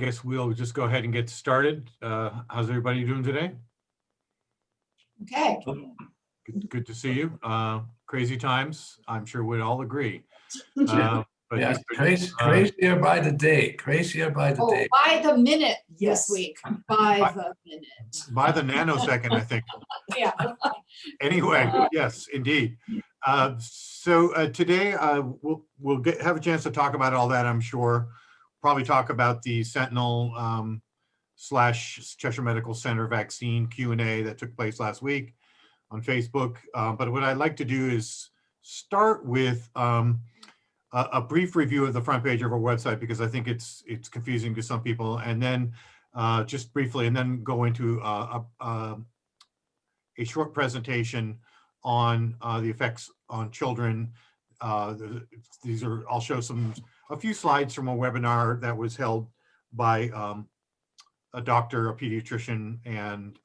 I guess we'll just go ahead and get started. How's everybody doing today? Okay. Good to see you. Crazy times, I'm sure we'd all agree. Yeah, crazier by the day, crazier by the day. By the minute Yes. this week. By the minute. By the nanosecond, I think. Yeah. Anyway, yes, indeed. Today we'll have a chance to talk about all that, I'm sure. Probably talk about the Sentinel / Cheshire Medical Center vaccine Q&A that took place last week on Facebook. But what I'd like to do is start with a brief review of the front page of our website, because I think it's confusing to some people, and then just briefly, and then go into a short presentation on the effects on children. I'll show a few slides from a webinar that was held by a doctor, a pediatrician, and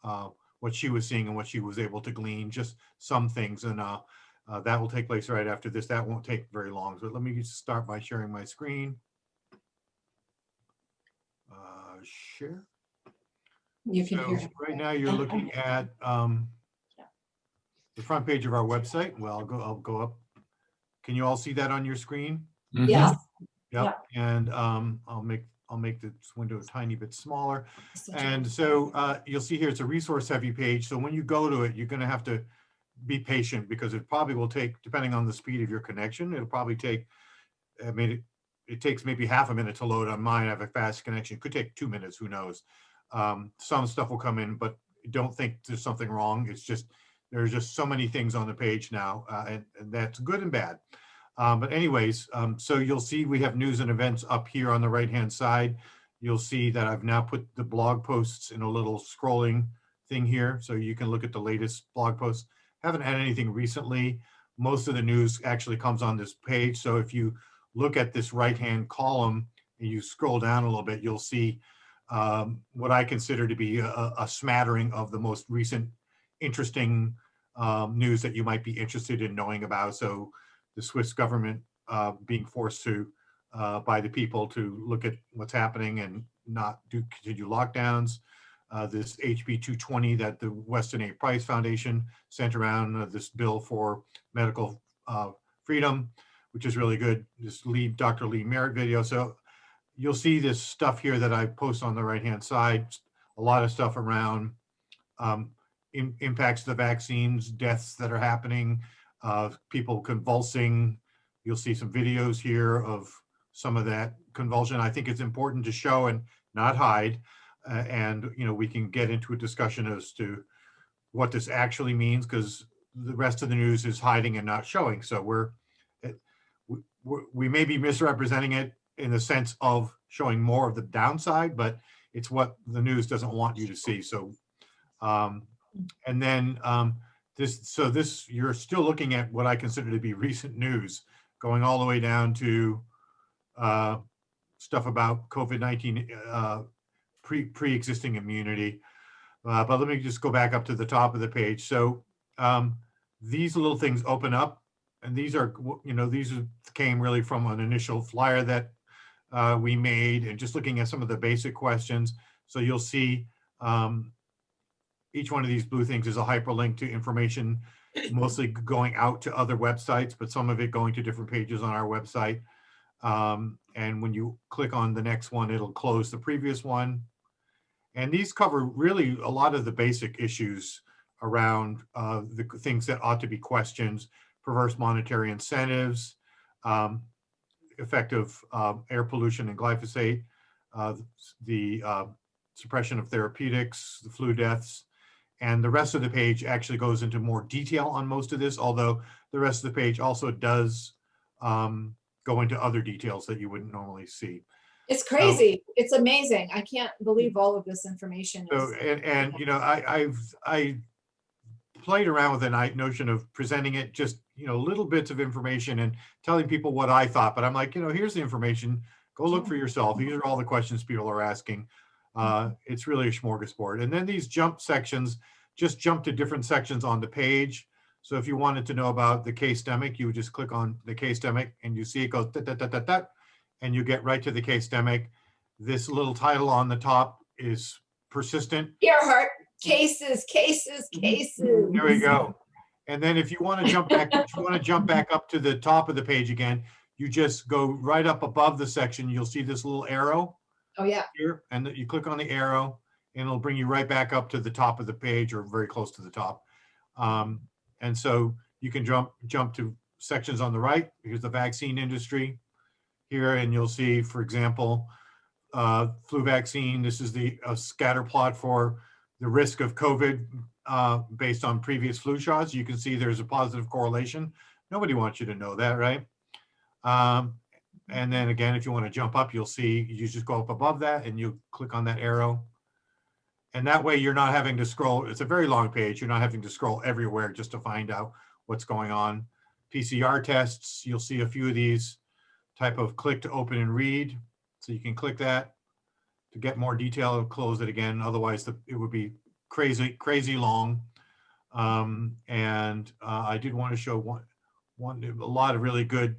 what she was seeing and what she was able to glean, just some things. And that will take place right after this. That won't take very long. So let me just start by sharing my screen. Share. You can hear. Right now you're looking at the front page of our website. Well, I'll go up. Can you all see that on your screen? Yes. Yep. And I'll make this window a tiny bit smaller. And so you'll see here it's a resource heavy page. So when you go to it, you're going to have to be patient, because it probably will take, depending on the speed of your connection, it'll probably take, I mean, it takes maybe half a minute to load on mine. I have a fast connection. It could take 2 minutes, who knows. Some stuff will come in, but don't think there's something wrong. It's just, there's just so many things on the page now, and that's good and bad. But anyways, so you'll see we have news and events up here on the right-hand side. You'll see that I've now put the blog posts in a little scrolling thing here, so you can look at the latest blog posts. Haven't had anything recently. Most of the news actually comes on this page. So if you look at this right-hand column and you scroll down a little bit, you'll see what I consider to be a smattering of the most recent interesting news that you might be interested in knowing about. So the Swiss government being forced to, by the people, to look at what's happening and not do continue lockdowns. This HB 220 that the Weston A. Price Foundation sent around, this bill for medical freedom, which is really good. This Dr. Lee Merritt video. So you'll see this stuff here that I post on the right-hand side. A lot of stuff around impacts of the vaccines, deaths that are happening, people convulsing. You'll see some videos here of some of that convulsion. I think it's important to show and not hide. And we can get into a discussion as to what this actually means, because the rest of the news is hiding and not showing. So we may be misrepresenting it in the sense of showing more of the downside, but it's what the news doesn't want you to see. So, and then this you're still looking at what I consider to be recent news, going all the way down to stuff about COVID-19. Pre-existing immunity, but let me just go back up to the top of the page. So these little things open up, and these came really from an initial flyer that we made, and just looking at some of the basic questions. So you'll see each one of these blue things is a hyperlink to information, mostly going out to other websites, but some of it going to different pages on our website. And when you click on the next one, it'll close the previous one. And these cover really a lot of the basic issues around the things that ought to be questions: perverse monetary incentives, effect of air pollution and glyphosate, the suppression of therapeutics, the flu deaths. And the rest of the page actually goes into more detail on most of this, although the rest of the page also does go into other details that you wouldn't normally see. It's crazy. It's amazing. I can't believe all of this information. So, I played around with the notion of presenting it just, little bits of information and telling people what I thought. But I'm like, here's the information. Go look for yourself. These are all the questions people are asking. It's really a smorgasbord. And then these jump sections just jump to different sections on the page. So if you wanted to know about the case demic, you would just click on the case demic and you see it goes da, da, da, da, da, and you get right to the case demic. this little title on the top is persistent. Earhart, cases, cases, cases. There we go. And then if you want to jump back, if you want to jump back up to the top of the page again, you just go right up above the section. You'll see this little arrow Oh, yeah. here, and you click on the arrow, and it'll bring you right back up to the top of the page, or very close to the top. And so you can jump to sections on the right. Here's the vaccine industry here, and you'll see, for example, flu vaccine. This is the scatter plot for the risk of COVID based on previous flu shots. You can see there's a positive correlation. Nobody wants you to know that, right? And then again, if you want to jump up, you'll see, you just go up above that and you click on that arrow. And that way you're not having to scroll. It's a very long page. You're not having to scroll everywhere just to find out what's going on. PCR tests, you'll see a few of these type of click to open and read. So you can click that to get more detail and close it again. Otherwise it would be crazy long. I did want to show a lot of really good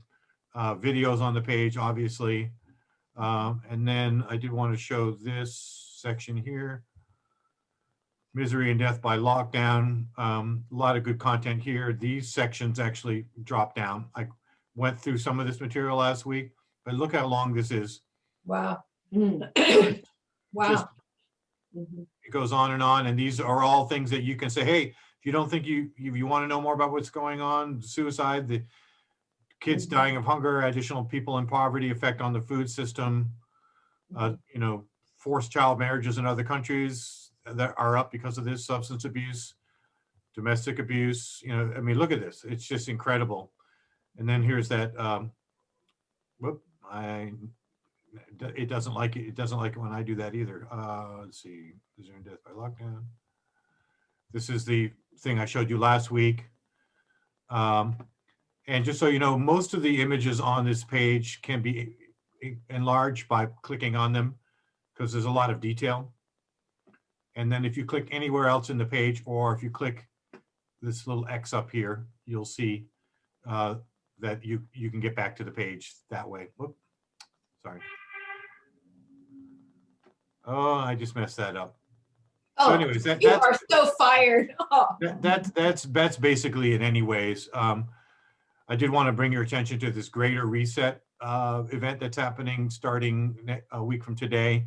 videos on the page, obviously. And then I did want to show this section here. Misery and death by lockdown. A lot of good content here. These sections actually drop down. I went through some of this material last week, but look how long this is. Wow. Wow. It goes on, and these are all things that you can say, hey, if you don't think you want to know more about what's going on, suicide, the kids dying of hunger, additional people in poverty, effect on the food system, forced child marriages in other countries that are up because of this, substance abuse, domestic abuse. I mean, look at this. It's just incredible. And then here's that, it doesn't like it. It doesn't like it when I do that either. Let's see, misery and death by lockdown. This is the thing I showed you last week. And just so you know, most of the images on this page can be enlarged by clicking on them because there's a lot of detail. And then if you click anywhere else in the page, or if you click this little X up here, you'll see that you can get back to the page that way. Whoop, sorry. Oh, I just messed that up. Oh, so anyways, you are so fired. Oh. That's basically it anyways. I did want to bring your attention to this Greater Reset event that's happening starting a week from today,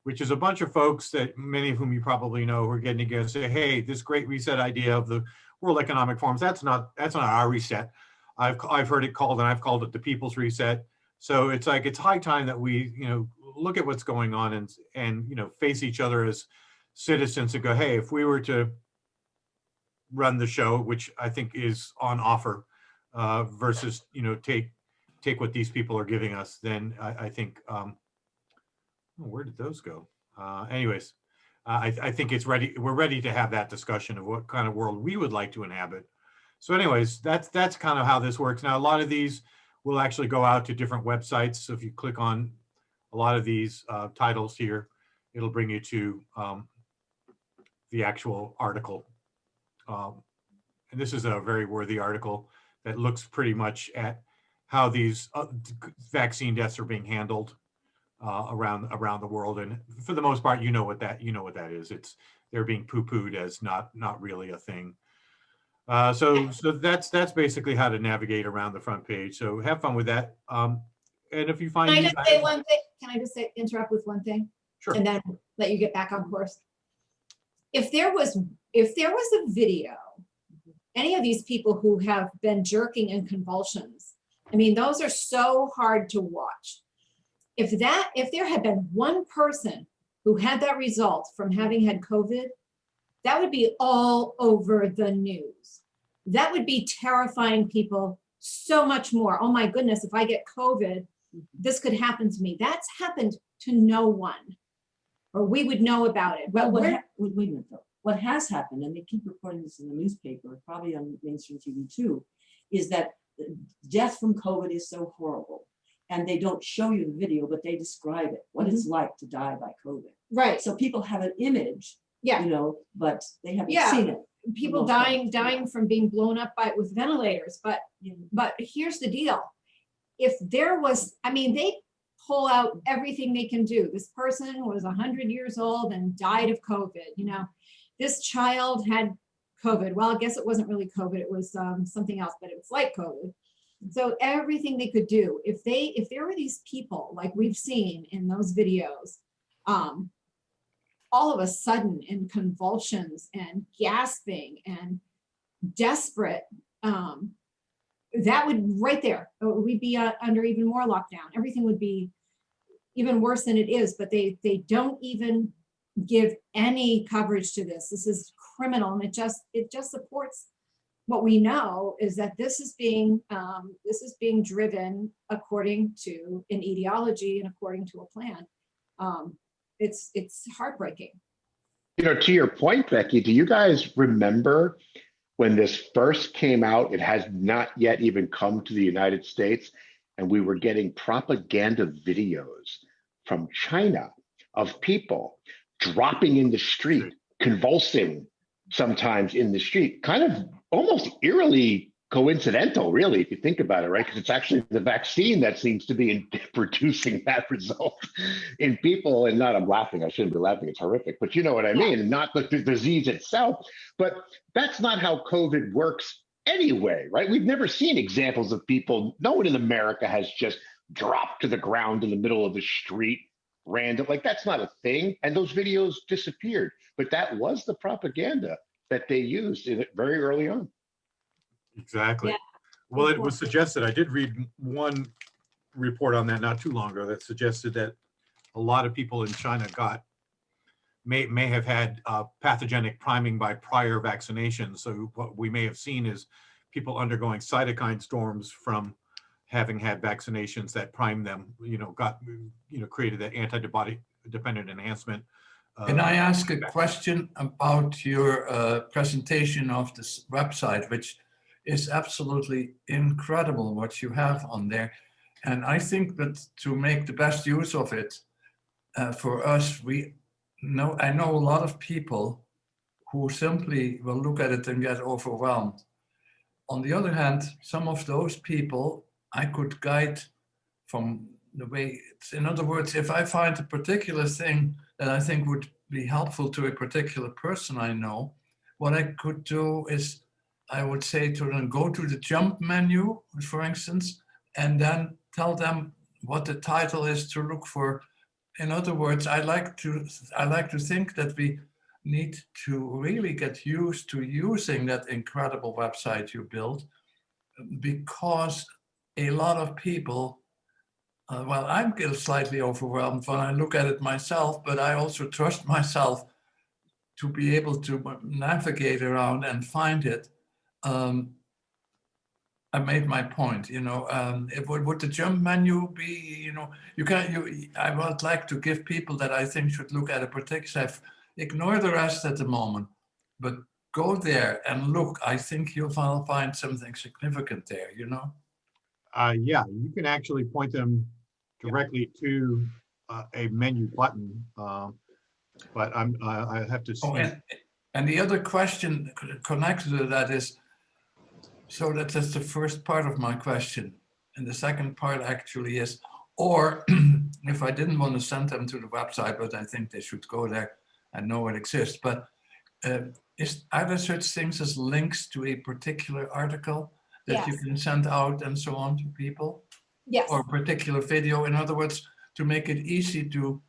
which is a bunch of folks that many of whom you probably know who are getting together and say, hey, this Great Reset idea of the World Economic Forum, that's not our reset. I've heard it called, and I've called it the People's Reset. So it's like, it's high time that we, look at what's going on and face each other as citizens and go, hey, if we were to run the show, which I think is on offer, versus take what these people are giving us, then I think where did those go? Anyways, I think it's ready. We're ready to have that discussion of what kind of world we would like to inhabit. So anyways, that's kind of how this works. Now, a lot of these will actually go out to different websites. So if you click on a lot of these titles here, it'll bring you to the actual article. And this is a very worthy article that looks pretty much at how these vaccine deaths are being handled around the world. And for the most part, you know what that is. They're being poo-pooed as not really a thing. So that's basically how to navigate around the front page. So have fun with that. And if you find, can I just say one thing? Can I just interrupt with one thing? Sure. And then let you get back on course. If there was a video, any of these people who have been jerking in convulsions, I mean, those are so hard to watch. If there had been one person who had that result from having had COVID, that would be all over the news. That would be terrifying people so much more. Oh my goodness, if I get COVID, this could happen to me. That's happened to no one, or we would know about it. But wait a minute though. What has happened, and they keep reporting this in the newspaper, probably on mainstream TV too, is that death from COVID is so horrible. And they don't show you the video, but they describe it, what it's like to die by COVID. Right. So people have an image, yeah, but they haven't seen it. People dying from being blown up with ventilators. But here's the deal. If there was, I mean, pull out everything they can do. This person was 100 years old and died of COVID. You know, this child had COVID. Well, I guess it wasn't really COVID. It was something else, but it was like COVID. So everything they could do, if there were these people like we've seen in those videos, all of a sudden in convulsions and gasping and desperate, that would right there, we'd be under even more lockdown. Everything would be even worse than it is, but they don't even give any coverage to this. This is criminal, and it just supports what we know is that this is being driven according to an ideology and according to a plan. It's heartbreaking. You know, to your point, Becky, do you guys remember when this first came out? It has not yet even come to the United States, and we were getting propaganda videos from China of people dropping in the street, convulsing sometimes in the street, kind of almost eerily coincidental, really, if you think about it, right? Because it's actually the vaccine that seems to be producing that result in people. And not, I'm laughing, I shouldn't be laughing, it's horrific, but you know what I mean, and not the disease itself. But that's not how COVID works anyway, right? We've never seen examples of people, no one in America has just dropped to the ground in the middle of the street, random, like that's not a thing. And those videos disappeared, but that was the propaganda that they used in it very early on. Exactly. Yeah. Well, it was suggested, I did read one report on that not too long ago that suggested that a lot of people in China may have had pathogenic priming by prior vaccinations. So what we may have seen is people undergoing cytokine storms from having had vaccinations that primed them, created that antibody dependent enhancement. Can I ask a question about your presentation of this website, which is absolutely incredible what you have on there. And I think that to make the best use of it, for us, I know a lot of people who simply will look at it and get overwhelmed. On the other hand, some of those people I could guide from the way it's, in other words, if I find a particular thing that I think would be helpful to a particular person I know, what I could do is I would say to them, go to the jump menu, for instance, and then tell them what the title is to look for. In other words, I like to think that we need to really get used to using that incredible website you built, because a lot of people, well, I'm slightly overwhelmed when I look at it myself, but I also trust myself to be able to navigate around and find it. I made my point, would the jump menu be, I would like to give people that I think should look at a particular, ignore the rest at the moment, but go there and look. I think you'll find something significant there, Yeah, you can actually point them directly to a menu button, but I have to see. Oh, and the other question connected to that is, so that's the first part of my question. And the second part actually is, or if I didn't want to send them to the website, but I think they should go there and know it exists, but are there such things as links to a particular article that you can send out and so on to people? Yes. Or a particular video, in other words, to make it easy to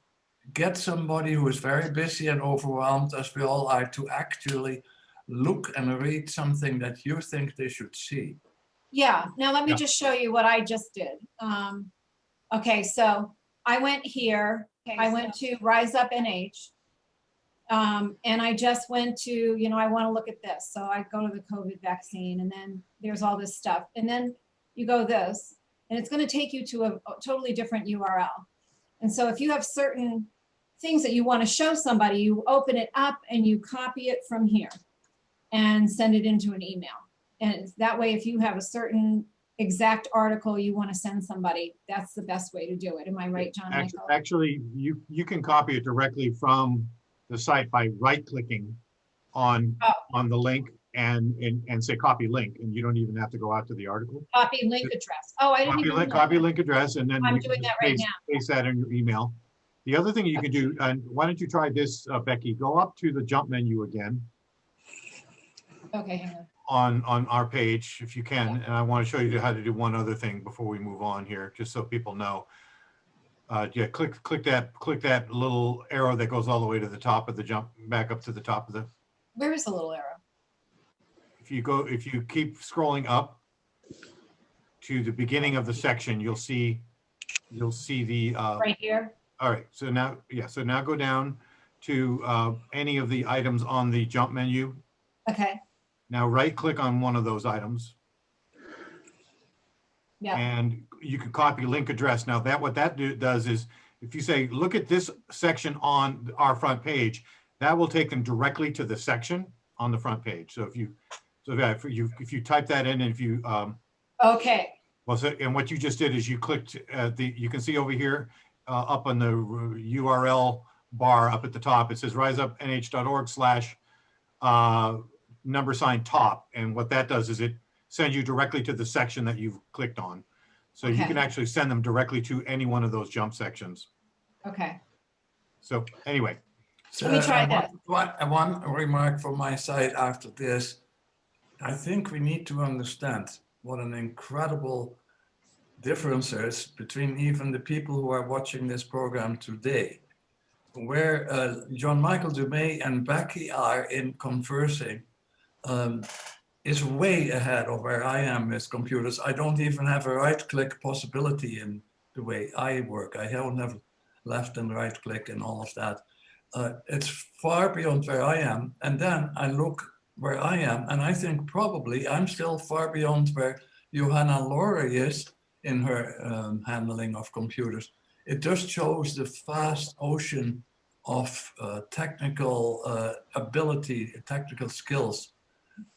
get somebody who is very busy and overwhelmed, as we all are, to actually look and read something that you think they should see. Yeah, now let me just show you what I just did. Okay, so I went here, I went to Rise Up NH, and I just went to, I want to look at this. So I go to the COVID vaccine, and then there's all this stuff. And then you go this, and it's going to take you to a totally different URL. And so if you have certain things that you want to show somebody, you open it up and you copy it from here and send it into an email. And that way, if you have a certain exact article you want to send somebody, that's the best way to do it. Am I right, John Michael? Actually, you can copy it directly from the site by right-clicking on the link and say copy link, and you don't even have to go out to the article. Copy link address. Oh, I didn't Copy even. link, know copy that. link address, and then I'm you can doing just that right paste, now. paste that in your email. The other thing you can do, and why don't you try this, Becky? Go up to the jump menu again Okay, hang on. on our page if you can, and I want to show you how to do one other thing before we move on here, just so people know. Yeah, click that little arrow that goes all the way to the top of the jump, back up to the top of the. Where is the little arrow? If you keep scrolling up to the beginning of the section, you'll see the. Right here? All right, so now, yeah, so now go down to any of the items on the jump menu. Okay, Now right click on one of those items yeah, and you can copy link address. Now what that does is if you say, look at this section on our front page, that will take them directly to the section on the front page. So if you type that in and if you, okay, well, so, and what you just did is you clicked you can see over here up on the URL bar up at the top, it says riseupnh.org/$top. And what that does is it sends you directly to the section that you've clicked on. So you Okay. can actually send them directly to any one of those jump sections. okay. So anyway, Let me try that. One remark from my side after this. I think we need to understand what an incredible difference is between even the people who are watching this program today. Where John Michael Dumay and Becky are in conversing is way ahead of where I am with computers. I don't even have a right-click possibility in the way I work. I don't have left and right-click and all of that. It's far beyond where I am. And then I look where I am, and I think probably I'm still far beyond where Johanna Laurie is in her handling of computers. It just shows the vast ocean of technical ability, technical skills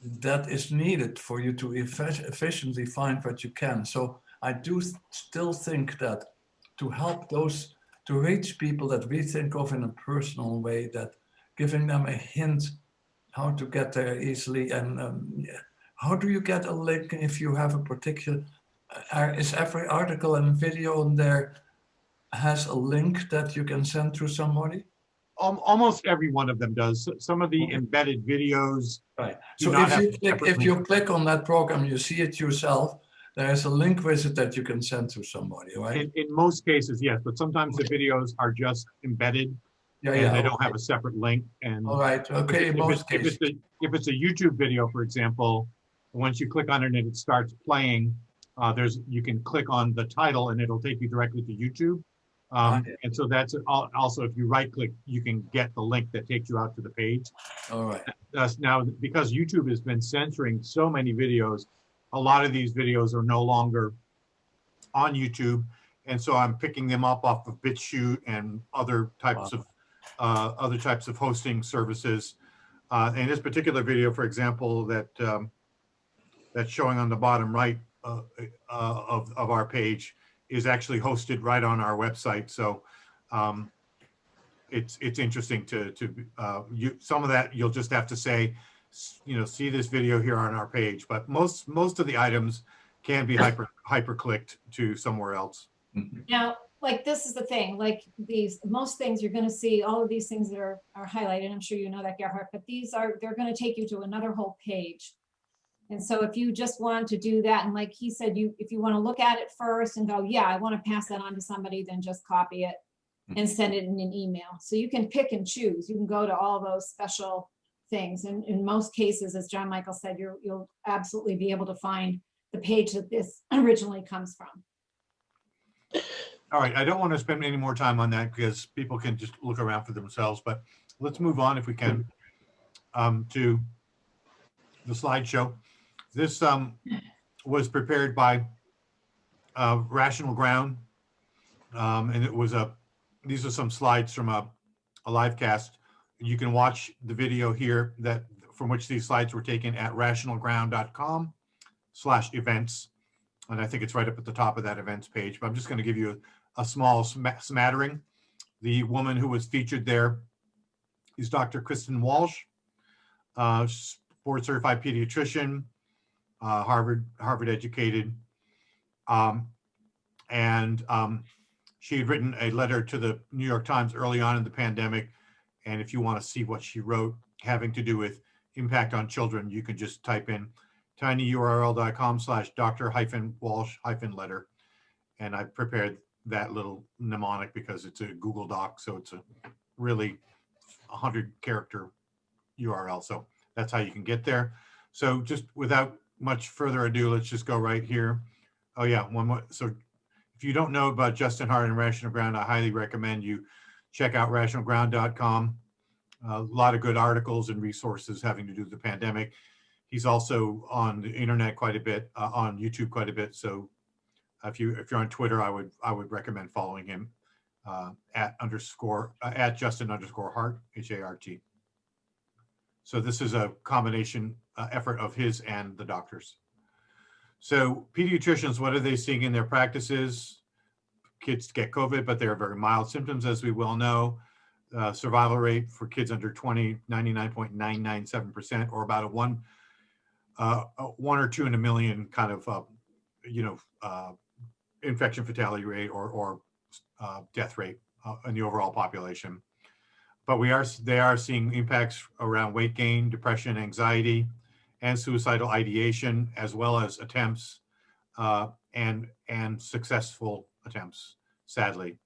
that is needed for you to efficiently find what you can. So I do still think that to help those, to reach people that we think of in a personal way, that giving them a hint how to get there easily, and how do you get a link if you have a particular, is every article and video in there has a link that you can send to somebody? almost every one of them does. Some of the Okay. embedded videos. Right. Do So not if have you click, separate if you click on that program, you see it yourself. There is a link with it that you can send to somebody, right? In most cases, yes, but sometimes the videos are just embedded Yeah, and yeah. they don't Okay. have a separate link. And All right. Okay. In most cases. if it's a YouTube video, for example, once you click on it and it starts playing, you can click on the title and it'll take you directly to YouTube. Yeah. And so that's also, if you right click, you can get the link that takes you out to the page. All right. Now, because YouTube has been censoring so many videos, a lot of these videos are no longer on YouTube. And so I'm picking them up off of BitChute and other types of hosting services. And this particular video, for example, that's showing on the bottom right of our page is actually hosted right on our website. So it's interesting some of that you'll just have to say, see this video here on our page, but most of the items can be hyper clicked to somewhere else. Now, like, this is the thing, like most things you're gonna see, all of these things that are highlighted, I'm sure you know that, Gerhard, but they're gonna take you to another whole page. And so if you just want to do that, and like he said, if you want to look at it first and go, yeah, I want to pass that on to somebody, then just copy it and send it in an email. So you can pick and choose. You can go to all those special things. And in most cases, as John Michael said, you'll absolutely be able to find the page that this originally comes from. All right, I don't want to spend any more time on that because people can just look around for themselves, but let's move on if we can to the slideshow. This was prepared by Rational Ground, and it was these are some slides from a live cast. You can watch the video here from which these slides were taken at rationalground.com/events. And I think it's right up at the top of that events page, but I'm just going to give you a small smattering. The woman who was featured there is Dr. Kristen Walsh. board certified pediatrician, Harvard educated. She had written a letter to the New York Times early on in the pandemic. And if you want to see what she wrote having to do with impact on children, you can just type in tinyurl.com/Dr.-Walsh-letter. And I prepared that little mnemonic because it's a Google Doc. So it's a really 100-character URL. So that's how you can get there. So just without much further ado, let's just go right here. Oh yeah, one more. So if you don't know about Justin Hart and Rational Ground, I highly recommend you check out rationalground.com. A lot of good articles and resources having to do with the pandemic. He's also on the internet quite a bit, on YouTube quite a bit. So if you're on Twitter, I would recommend following him at Justin_Hart, H-A-R-T. So this is a combination effort of his and the doctors. So pediatricians, what are they seeing in their practices? Kids get COVID, but they're very mild symptoms, as we well know. Survival rate for kids under 20, 99.997%, or about a one or two in a million kind of, infection fatality rate or death rate in the overall population. But they are seeing impacts around weight gain, depression, anxiety, and suicidal ideation, as well as attempts and successful attempts, sadly.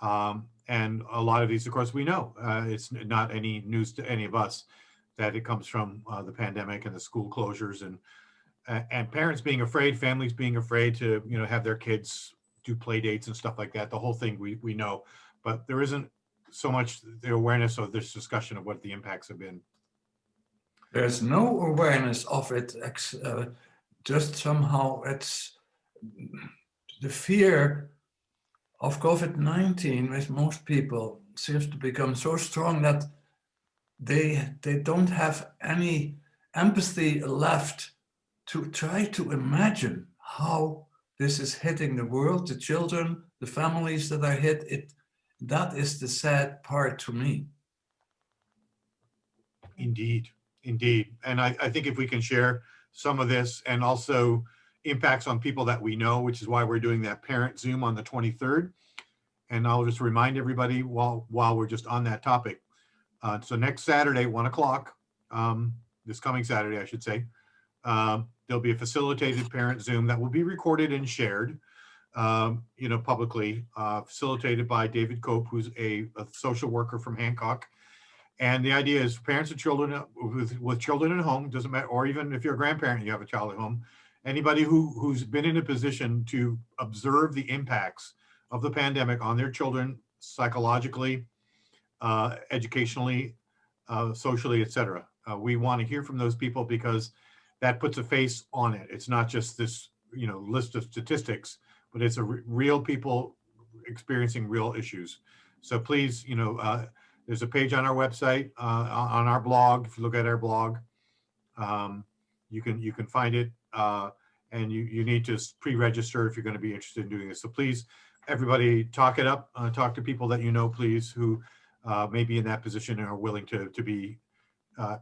And a lot of these, of course, we know it's not any news to any of us that it comes from the pandemic and the school closures and parents being afraid, families being afraid to have their kids do play dates and stuff like that. The whole thing we know, but there isn't so much the awareness of this discussion of what the impacts have been. There's no awareness of it. Just somehow it's the fear of COVID-19 with most people seems to become so strong that they don't have any empathy left to try to imagine how this is hitting the world, the children, the families that are hit. That is the sad part to me. Indeed. And I think if we can share some of this and also impacts on people that we know, which is why we're doing that parent Zoom on the 23rd. And I'll just remind everybody while we're just on that topic. So next Saturday, 1 o'clock, this coming Saturday, I should say, there'll be a facilitated parent Zoom that will be recorded and shared, publicly, facilitated by David Cope, who's a social worker from Hancock. And the idea is parents of children with children at home, doesn't matter, or even if you're a grandparent and you have a child at home, anybody who's been in a position to observe the impacts of the pandemic on their children psychologically, educationally, socially, etc. We want to hear from those people because that puts a face on it. It's not just this, list of statistics, but it's real people experiencing real issues. So please, there's a page on our website, on our blog. If you look at our blog, you can find it, and you need to pre-register if you're going to be interested in doing this. So please, everybody, talk it up. Talk to people that please, who may be in that position and are willing to be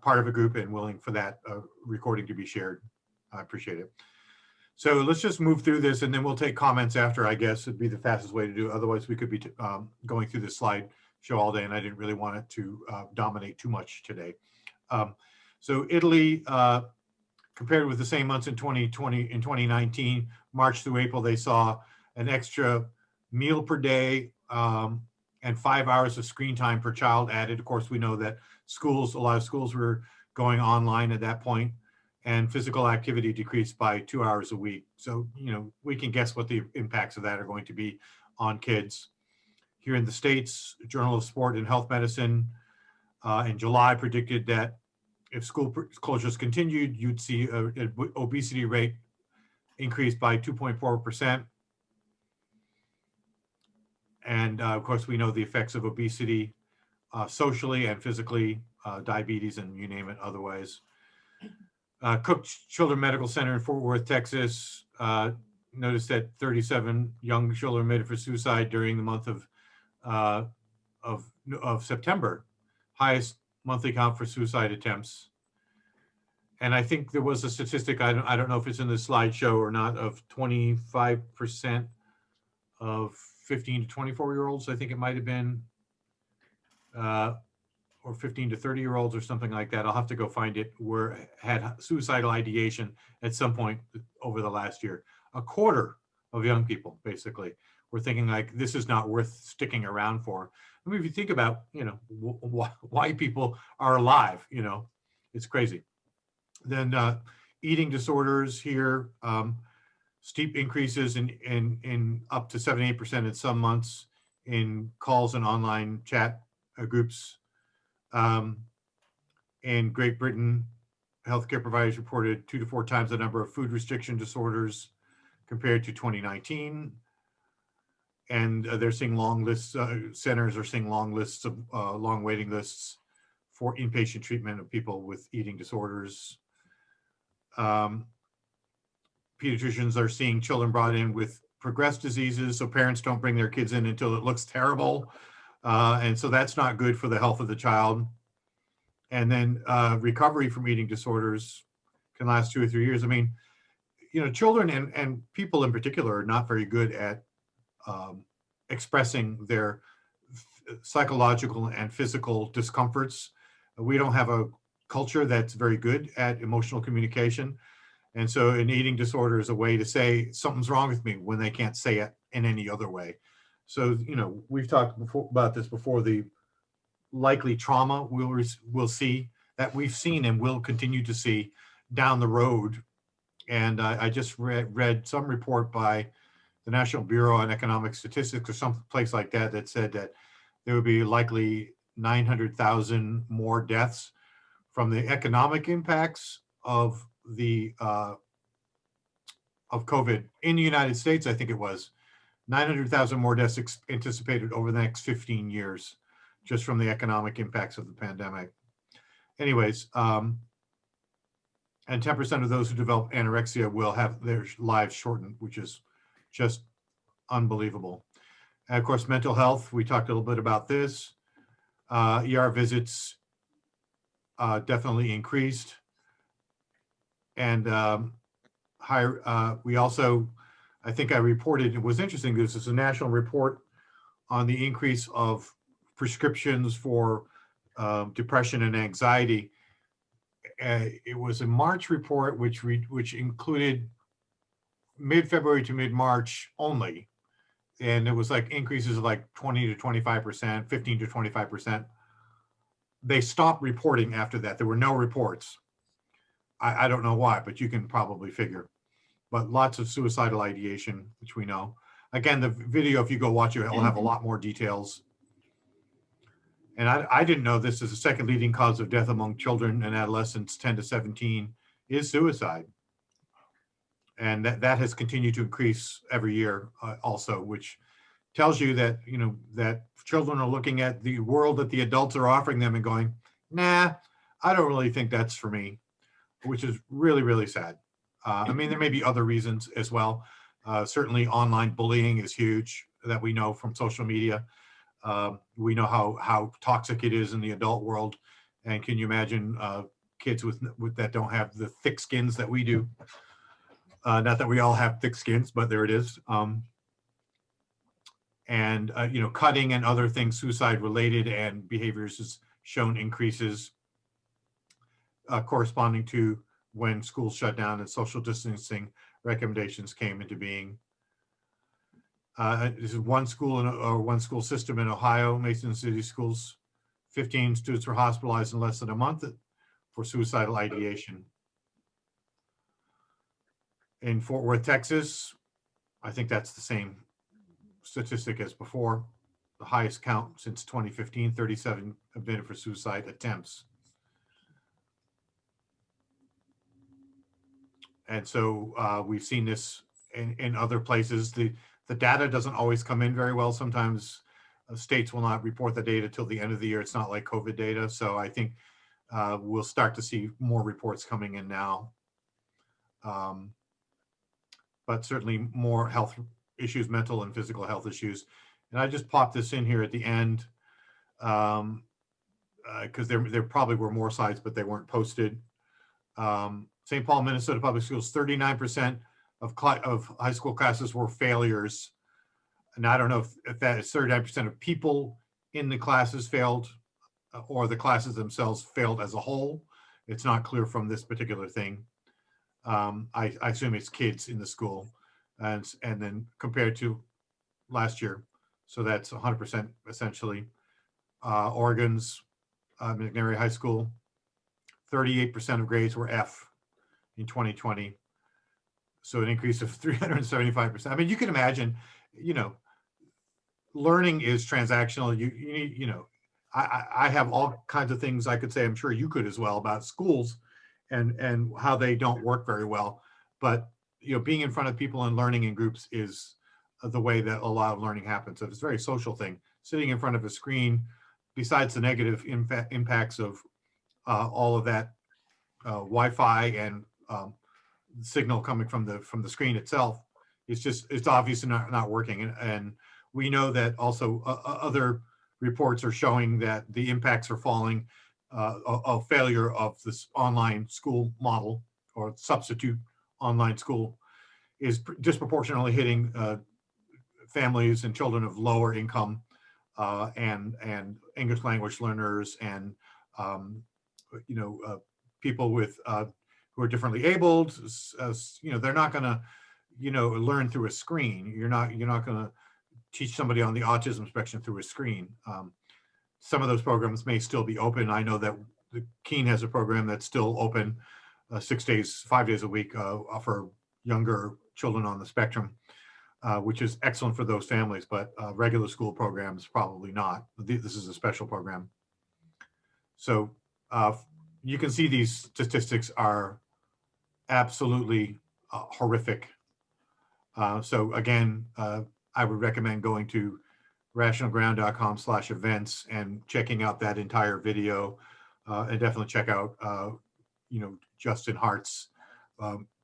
part of a group and willing for that recording to be shared. I appreciate it. So let's just move through this, and then we'll take comments after. I guess it'd be the fastest way to do it. Otherwise, we could be going through this slide show all day, and I didn't really want it to dominate too much today. So Italy, compared with the same months in 2019, March through April, they saw an extra meal per day and 5 hours of screen time per child added. Of course, we know that a lot of schools were going online at that point, and physical activity decreased by 2 hours a week. So, we can guess what the impacts of that are going to be on kids. Here in the States, Journal of Sport and Health Medicine in July predicted that if school closures continued, you'd see an obesity rate increase by 2.4%. And of course, we know the effects of obesity socially and physically, diabetes, and you name it otherwise. Cook Children's Medical Center in Fort Worth, Texas, noticed that 37 young children admitted for suicide during the month of September, highest monthly count for suicide attempts. And I think there was a statistic, I don't know if it's in the slideshow or not, of 25% of 15 to 24-year-olds, I think it might have been, or 15 to 30-year-olds or something like that. I'll have to go find it, had suicidal ideation at some point over the last year. A quarter of young people basically were thinking like, this is not worth sticking around for. I mean, if you think about, why people are alive, it's crazy. Then eating disorders here, steep increases in up to 78% in some months in calls and online chat groups. In Great Britain, healthcare providers reported 2 to 4 times the number of food restriction disorders compared to 2019. And they're seeing long lists, centers are seeing long lists of long waiting lists for inpatient treatment of people with eating disorders. Pediatricians are seeing children brought in with progressed diseases, so parents don't bring their kids in until it looks terrible. And so that's not good for the health of the child. And then recovery from eating disorders can last 2 or 3 years. I mean, children and people in particular are not very good at expressing their psychological and physical discomforts. We don't have a culture that's very good at emotional communication. And so an eating disorder is a way to say something's wrong with me when they can't say it in any other way. So, we've talked about this before, the likely trauma we'll see, that we've seen and will continue to see down the road. And I just read some report by the National Bureau on Economic Statistics or some place like that that said that there would be likely 900,000 more deaths from the economic impacts of the of COVID in the United States. I think it was 900,000 more deaths anticipated over the next 15 years, just from the economic impacts of the pandemic. Anyways, and 10% of those who develop anorexia will have their lives shortened, which is just unbelievable. And of course, mental health, we talked a little bit about this. ER visits definitely increased. And we also, I think I reported, it was interesting, this is a national report on the increase of prescriptions for depression and anxiety. It was a March report, which included mid-February to mid-March only. And it was like increases of like 20 to 25%, 15 to 25%. They stopped reporting after that. There were no reports. I don't know why, but you can probably figure. But lots of suicidal ideation, which we know. Again, the video, if you go watch it, it'll have a lot more details. And I didn't know this is the second leading cause of death among children and adolescents 10 to 17 is suicide. And that has continued to increase every year also, which tells you that, that children are looking at the world that the adults are offering them and going, nah, I don't really think that's for me, which is really, really sad. I mean, there may be other reasons as well. Certainly online bullying is huge that we know from social media. We know how toxic it is in the adult world. And can you imagine kids with that don't have the thick skins that we do? Not that we all have thick skins, but there it is. Cutting and other things, suicide related and behaviors has shown increases corresponding to when schools shut down and social distancing recommendations came into being. This is one school system in Ohio, Mason City Schools. 15 students were hospitalized in less than a month for suicidal ideation. In Fort Worth, Texas, I think that's the same statistic as before. The highest count since 2015, 37 admitted for suicide attempts. And so we've seen this in other places. The data doesn't always come in very well. Sometimes states will not report the data till the end of the year. It's not like COVID data. So I think we'll start to see more reports coming in now. But certainly more health issues, mental and physical health issues. And I just popped this in here at the end because there probably were more slides, but they weren't posted. St. Paul, Minnesota Public Schools, 39% of high school classes were failures. And I don't know if that is 39% of people in the classes failed or the classes themselves failed as a whole. It's not clear from this particular thing. I assume it's kids in the school, and then compared to last year. So that's 100% essentially. Oregon's McNary High School, 38% of grades were F in 2020. So an increase of 375%. I mean, you can imagine, you know, learning is transactional. You need, you know, I have all kinds of things I could say, I'm sure you could as well, about schools and how they don't work very well. But, you know, being in front of people and learning in groups is the way that a lot of learning happens. So it's a very social thing. Sitting in front of a screen, besides the negative impacts of all of that Wi-Fi and signal coming from the screen itself, it's obviously not working. And we know that also other reports are showing that the impacts are falling of failure of this online school model or substitute online school is disproportionately hitting families and children of lower income and English language learners and you know, people with who are differently abled. You know, they're not going to, you know, learn through a screen. You're not going to teach somebody on the autism spectrum through a screen. Some of those programs may still be open. I know that the Keene has a program that's still open 5 days a week for younger children on the spectrum, which is excellent for those families, but regular school programs probably not. This is a special program. So you can see these statistics are absolutely horrific. So again, I would recommend going to rationalground.com/events and checking out that entire video, and definitely check out, you know, Justin Hart's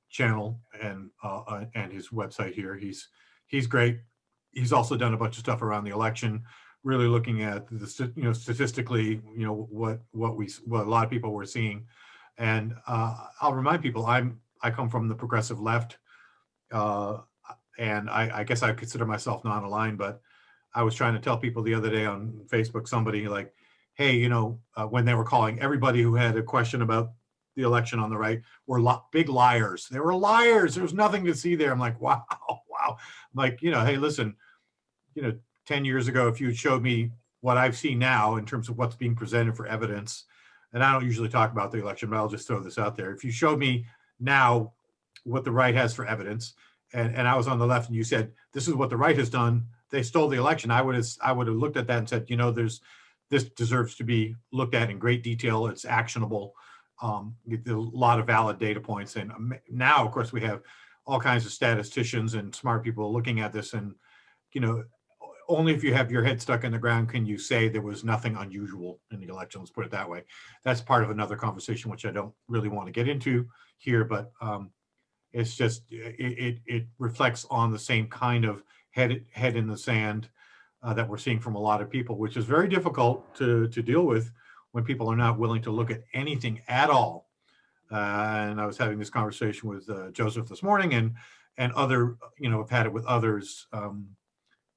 channel and his website here. He's great. He's also done a bunch of stuff around the election, really looking at the, you know, statistically, you know, what a lot of people were seeing. And I'll remind people, I come from the progressive left, and I guess I consider myself non-aligned, but I was trying to tell people the other day on Facebook, somebody like, hey, you know, when they were calling everybody who had a question about the election on the right were big liars. They were liars. There was nothing to see there. I'm like, wow. I'm like, you know, hey, listen, you know, 10 years ago, if you had showed me what I've seen now in terms of what's being presented for evidence, and I don't usually talk about the election, but I'll just throw this out there. If you showed me now what the right has for evidence, and I was on the left and you said, this is what the right has done, they stole the election, I would have looked at that and said, you know, this deserves to be looked at in great detail. It's actionable. A lot of valid data points. And now, of course, we have all kinds of statisticians and smart people looking at this. And, you know, only if you have your head stuck in the ground can you say there was nothing unusual in the election. Let's put it that way. That's part of another conversation, which I don't really want to get into here, but it's just, it reflects on the same kind of head in the sand that we're seeing from a lot of people, which is very difficult to deal with when people are not willing to look at anything at all. And I was having this conversation with Joseph this morning, and other, you know, I've had it with others.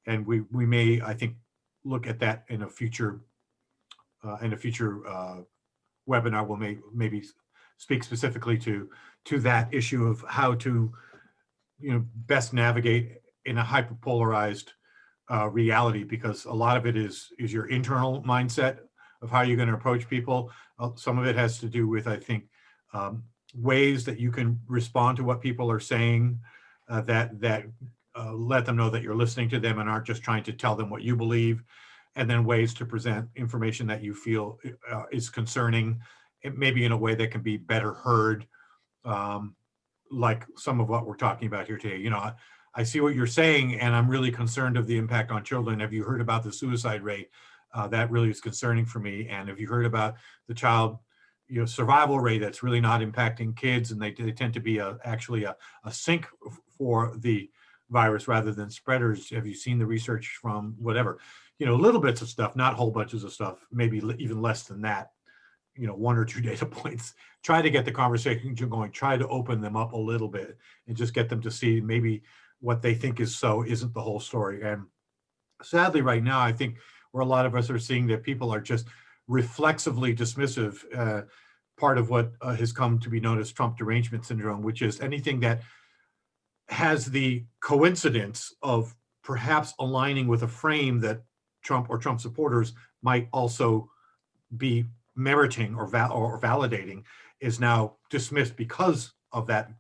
And we may, I think, look at that in a future webinar. We'll maybe speak specifically to that issue of how to, you know, best navigate in a hyperpolarized reality, because a lot of it is your internal mindset of how you're going to approach people. Some of it has to do with, I think, ways that you can respond to what people are saying that let them know that you're listening to them and aren't just trying to tell them what you believe, and then ways to present information that you feel is concerning, maybe in a way that can be better heard, like some of what we're talking about here today. You know, I see what you're saying, and I'm really concerned of the impact on children. Have you heard about the suicide rate? That really is concerning for me. And have you heard about the child, you know, survival rate that's really not impacting kids, and they tend to be actually a sink for the virus rather than spreaders? Have you seen the research from whatever, you know, little bits of stuff, not whole bunches of stuff, maybe even less than that. 1 or 2 data points, try to get the conversation going, try to open them up a little bit and just get them to see maybe what they think is so isn't the whole story. And sadly, right now, I think where a lot of us are seeing that people are just reflexively dismissive, part of what has come to be known as Trump derangement syndrome, which is anything that has the coincidence of perhaps aligning with a frame that Trump or Trump supporters might also be meriting or validating is now dismissed because of that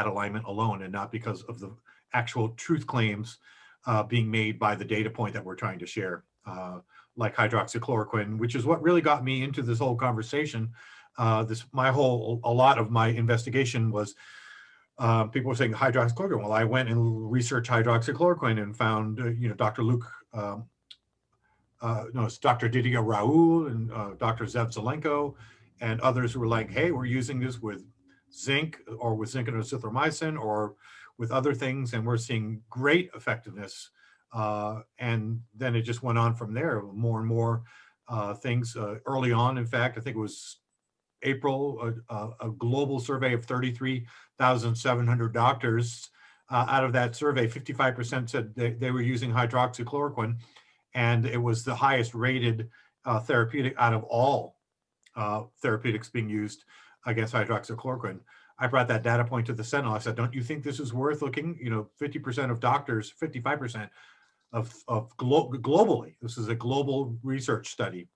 alignment alone, and not because of the actual truth claims being made by the data point that we're trying to share, like hydroxychloroquine, which is what really got me into this whole conversation. A lot of my investigation was people were saying hydroxychloroquine. Well, I went and researched hydroxychloroquine and found, Dr. Luke, it's Dr. Didier Raoul and Dr. Zev Zelenko and others who were like, hey, we're using this with zinc or with zinc and azithromycin or with other things, and we're seeing great effectiveness. And then it just went on from there, more and more things. Early on, in fact, I think it was April, a global survey of 33,700 doctors. Out of that survey, 55% said they were using hydroxychloroquine, and it was the highest rated therapeutic out of all therapeutics being used against hydroxychloroquine. I brought that data point to the Senate. I said, don't you think this is worth looking? 50% of doctors, 55% globally. This is a global research study.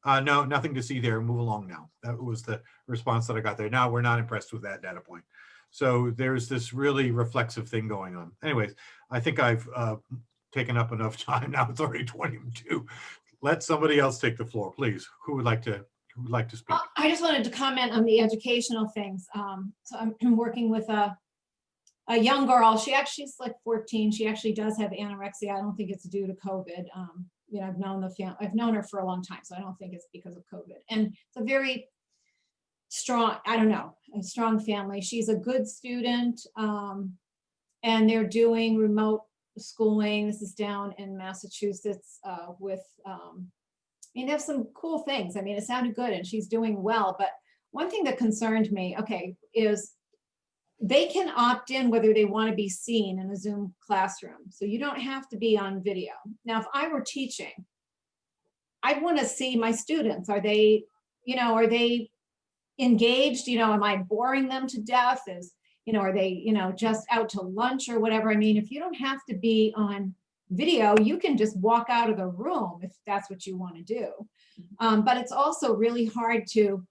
No, nothing to see there. Move along now. That was the response that I got there. Now we're not impressed with that data point. So there's this really reflexive thing going on. Anyways, I think I've taken up enough time. Now it's already 22. Let somebody else take the floor, please. Who would like to speak? I just wanted to comment on the educational things. So I'm working with a young girl. She's like 14. She actually does have anorexia. I don't think it's due to COVID. I've known her for a long time, so I don't think it's because of COVID. And it's a very strong, a strong family. She's a good student, and they're doing remote schooling. This is down in Massachusetts with, they have some cool things. It sounded good and she's doing well. But one thing that concerned me, is they can opt in whether they want to be seen in a Zoom classroom. So you don't have to be on video. Now, if I were teaching, I'd want to see my students. Are they engaged? Am I boring them to death? Are they, just out to lunch or whatever? If you don't have to be on video, you can just walk out of the room if that's what you want to do. But it's also really hard to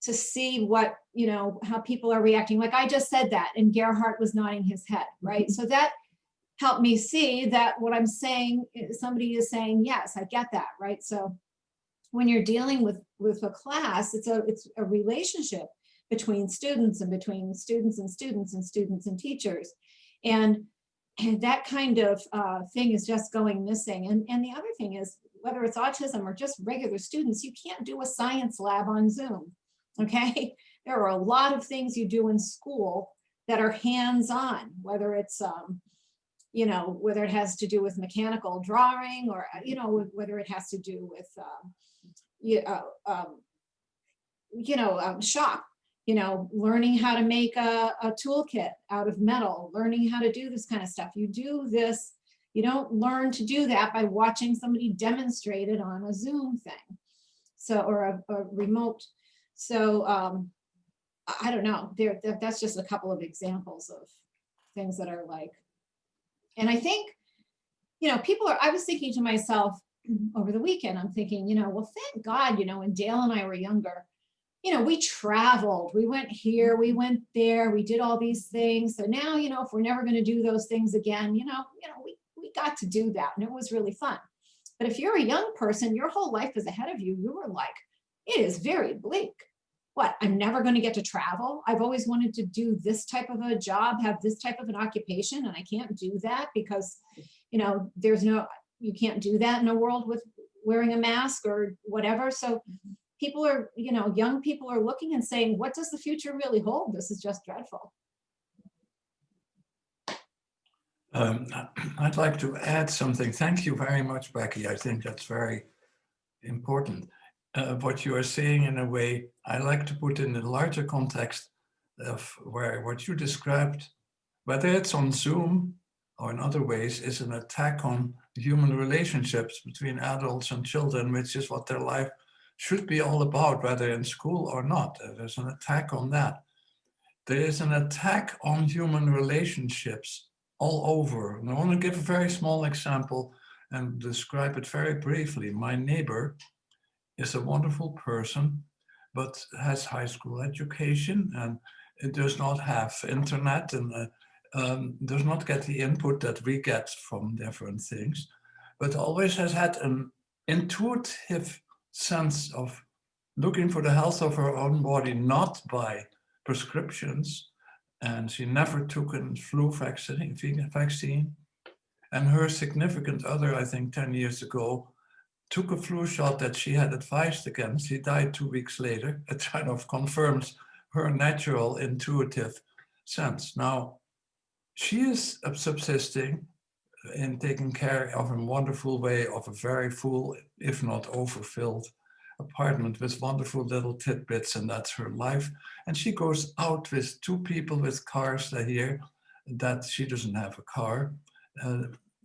see what, how people are reacting. Like I just said that, and Gerhardt was nodding his head, right? So that helped me see that what I'm saying, somebody is saying, yes, I get that, right? So when you're dealing with a class, it's a relationship between students and between students and students and students and teachers. And that kind of thing is just going missing. And the other thing is, whether it's autism or just regular students, you can't do a science lab on Zoom, okay? There are a lot of things you do in school that are hands-on, whether it's, whether it has to do with mechanical drawing or, whether it has to do with, shop. Learning how to make a toolkit out of metal, learning how to do this kind of stuff. You do this, you don't learn to do that by watching somebody demonstrate it on a Zoom thing. So, or a remote. So I don't know, that's just a couple of examples of things that are like, and I think, I was thinking to myself over the weekend, I'm thinking, well, thank God, when Dale and I were younger, we traveled, we went here, we went there, we did all these things. So now, if we're never going to do those things again, we got to do that, and it was really fun. But if you're a young person, your whole life is ahead of you. You were like, it is very bleak. What, I'm never going to get to travel? I've always wanted to do this type of a job, have this type of an occupation, and I can't do that because, you can't do that in a world with wearing a mask or whatever. So people are, young people are looking and saying, what does the future really hold? This is just dreadful. I'd like to add something. Thank you very much, Becky. I think that's very important. what you are saying in a way I like to put in the larger context of where what you described, whether it's on Zoom or in other ways, is an attack on human relationships between adults and children, which is what their life should be all about, whether in school or not. There's an attack on that. There is an attack on human relationships all over. And I want to give a very small example and describe it very briefly. My neighbor is a wonderful person, but has high school education and it does not have internet and does not get the input that we get from different things, but always has had an intuitive sense of looking for the health of her own body, not by prescriptions. And she never took a flu vaccine. And her significant other, I think 10 years ago, took a flu shot that she had advised against. He died 2 weeks later. It kind of confirms her natural intuitive sense. Now, she is subsisting in taking care of a wonderful way of a very full, if not overfilled, apartment with wonderful little tidbits, and that's her life. And she goes out with 2 people with cars here that she doesn't have a car,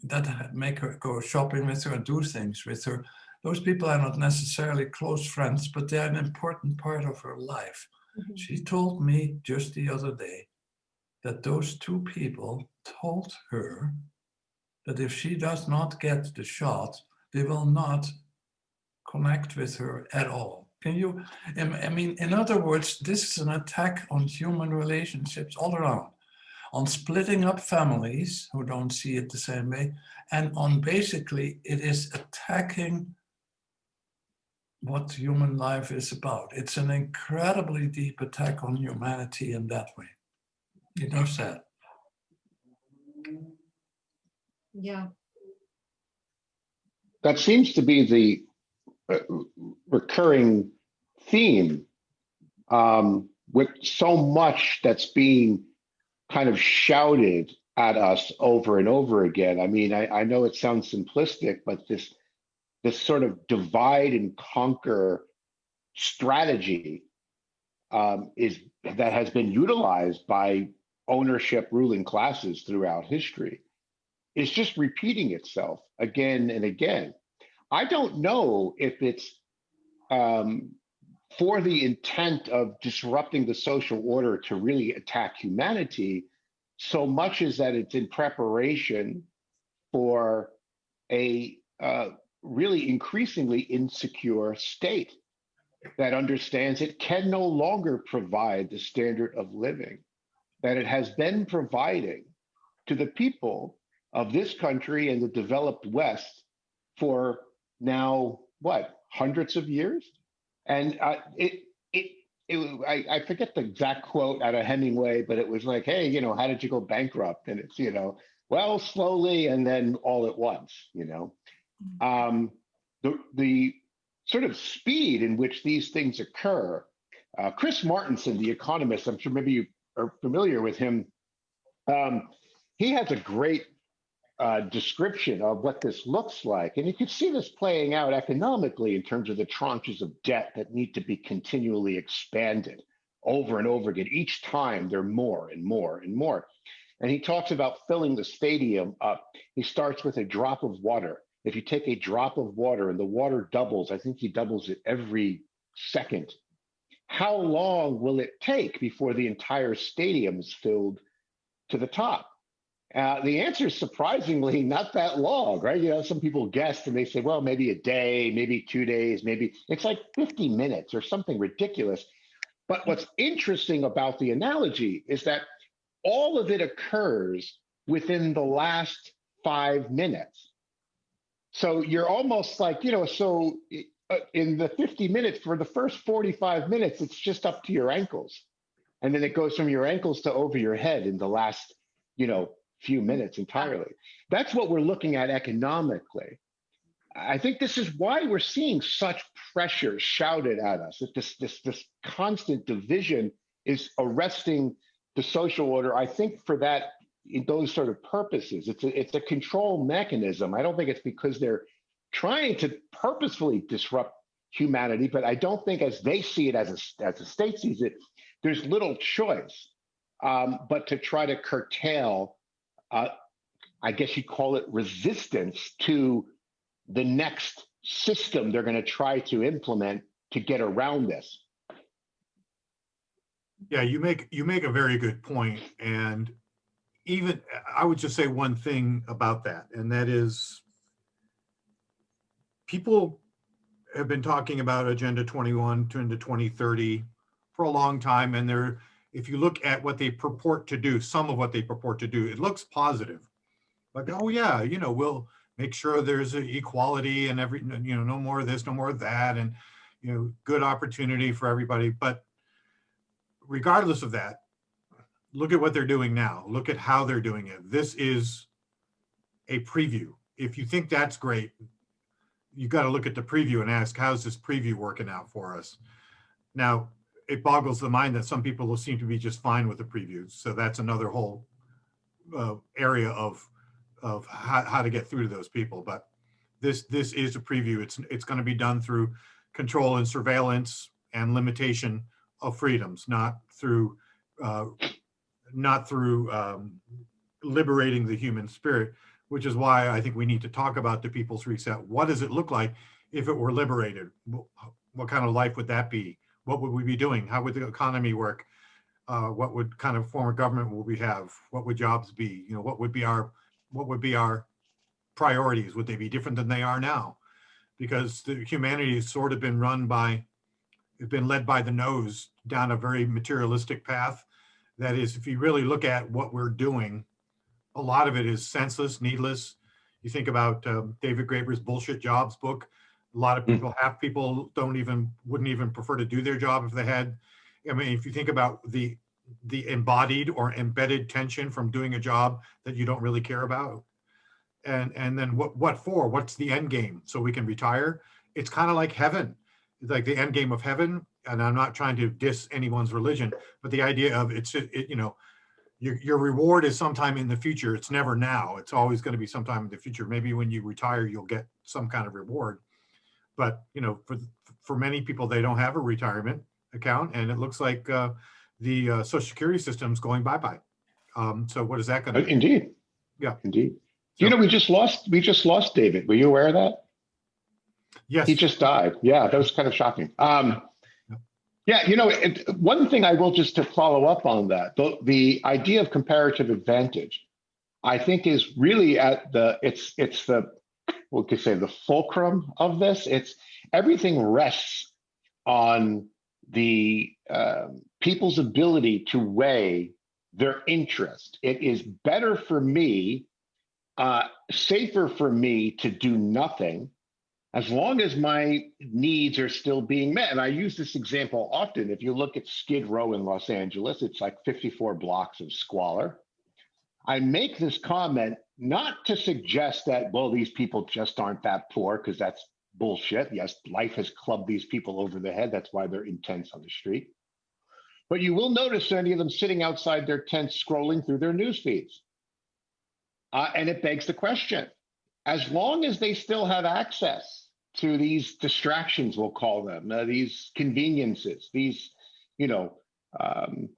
that make her go shopping with her and do things with her. Those people are not necessarily close friends, but they're an important part of her life. Mhm. She told me just the other day that those 2 people told her that if she does not get the shot, they will not connect with her at all. Can you, I mean, in other words, this is an attack on human relationships all around, on splitting up families who don't see it the same way, and on basically it is attacking what human life is about. It's an incredibly deep attack on humanity in that way. Enough said. Yeah. That seems to be the recurring theme with so much that's being kind of shouted at us over and over again. I mean, I know it sounds simplistic, but this sort of divide and conquer strategy is that has been utilized by ownership ruling classes throughout history. It's just repeating itself again and again. I don't know if it's for the intent of disrupting the social order to really attack humanity, so much as that it's in preparation for a really increasingly insecure state that understands it can no longer provide the standard of living that it has been providing to the people of this country and the developed West for now, what, hundreds of years? And I forget the exact quote out of Hemingway, but it was like, hey, you know, how did you go bankrupt? And it's, you know, well, slowly and then all at once, you know. The sort of speed in which these things occur. Chris Martenson, the economist, I'm sure maybe you are familiar with him. He has a great description of what this looks like. And you can see this playing out economically in terms of the tranches of debt that need to be continually expanded over and over again. Each time they're more and more and more. And he talks about filling the stadium up. He starts with a drop of water. If you take a drop of water and the water doubles, I think he doubles it every second. How long will it take before the entire stadium is filled to the top? The answer is surprisingly not that long, right? You know, some people guess and they say, well, maybe a day, maybe 2 days, maybe it's like 50 minutes or something ridiculous. But what's interesting about the analogy is that all of it occurs within the last 5 minutes. So you're almost like, you know, so in the 50 minutes, for the first 45 minutes, it's just up to your ankles. And then it goes from your ankles to over your head in the last, you know, few minutes entirely. That's what we're looking at economically. I think this is why we're seeing such pressure shouted at us. That this constant division is arresting the social order. I think for that, in those sort of purposes, it's a control mechanism. I don't think it's because they're trying to purposefully disrupt humanity, but I don't think as they see it, as the state sees it, there's little choice but to try to curtail, I guess you call it resistance to the next system they're going to try to implement to get around this. Yeah, you make a very good point. And even I would just say one thing about that, and that is people have been talking about Agenda 21 to into 2030 for a long time. And they're, if you look at what they purport to do, some of what they purport to do, it looks positive. Like, oh yeah, you know, we'll make sure there's equality and every, you know, no more of this, no more of that, and, you know, good opportunity for everybody. But regardless of that, look at what they're doing now. Look at how they're doing it. This is a preview. If you think that's great, you got to look at the preview and ask, how's this preview working out for us? Now, it boggles the mind that some people will seem to be just fine with the previews. So that's another whole area of how to get through to those people. But this is a preview. It's going to be done through control and surveillance and limitation of freedoms, not through liberating the human spirit, which is why I think we need to talk about the People's Reset. What does it look like if it were liberated? What kind of life would that be? What would we be doing? How would the economy work? What would kind of form of government would we have? What would jobs be? You know, what would be our priorities? Would they be different than they are now? Because the humanity has sort of been led by the nose down a very materialistic path. That is, if you really look at what we're doing, a lot of it is senseless, needless. You think about David Graeber's Bullshit Jobs book. A lot of people, half people wouldn't even prefer to do their job if they had. I mean, if you think about the embodied or embedded tension from doing a job that you don't really care about, and then what for? What's the end game? So we can retire? It's kind of like heaven. It's like the end game of heaven. And I'm not trying to diss anyone's religion, but the idea of you know, your reward is sometime in the future. It's never now. It's always going to be sometime in the future. Maybe when you retire, you'll get some kind of reward. But, you know, for many people, they don't have a retirement account, and it looks like the Social Security system's going bye-bye. So what is that going to do? Indeed. Yeah. Indeed. So, You know, we just lost David. Were you aware of that? yes. He just died. Yeah, that was kind of shocking. Yeah, you know, one thing I will just to follow up on that, the idea of comparative advantage, I think is really at it's the, we could say the fulcrum of this. It's everything rests on the people's ability to weigh their interest. It is better for me, safer for me to do nothing as long as my needs are still being met. And I use this example often. If you look at Skid Row in Los Angeles, it's like 54 blocks of squalor. I make this comment not to suggest that, well, these people just aren't that poor, because that's bullshit. Yes, life has clubbed these people over the head. That's why they're intense on the street. But you will notice any of them sitting outside their tents scrolling through their news feeds. And it begs the question, as long as they still have access to these distractions, we'll call them, these conveniences, these, you know,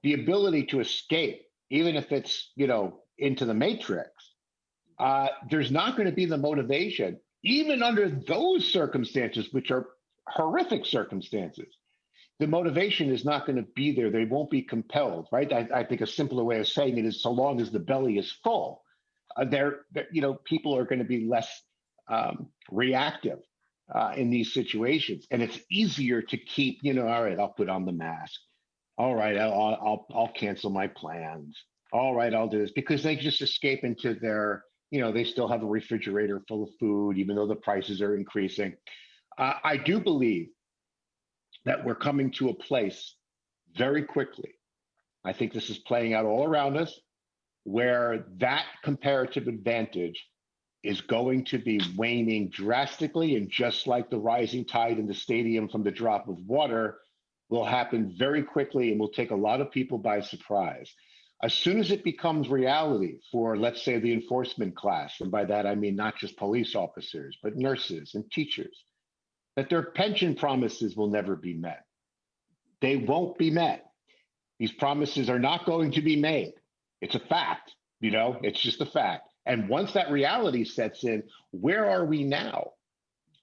the ability to escape, even if it's, you know, into the matrix, there's not going to be the motivation, even under those circumstances, which are horrific circumstances. The motivation is not going to be there. They won't be compelled, right? I think a simpler way of saying it is, so long as the belly is full, you know, people are going to be less reactive in these situations, and it's easier to keep, you know, all right, I'll put on the mask. All right, I'll cancel my plans. All right, I'll do this, because they just escape into their, you know, they still have a refrigerator full of food, even though the prices are increasing. I do believe that we're coming to a place very quickly. I think this is playing out all around us, where that comparative advantage is going to be waning drastically. And just like the rising tide in the stadium from the drop of water will happen very quickly and will take a lot of people by surprise. As soon as it becomes reality for, let's say, the enforcement class, and by that I mean not just police officers, but nurses and teachers, that their pension promises will never be met. They won't be met. These promises are not going to be made. It's a fact, it's just a fact. And once that reality sets in, where are we now?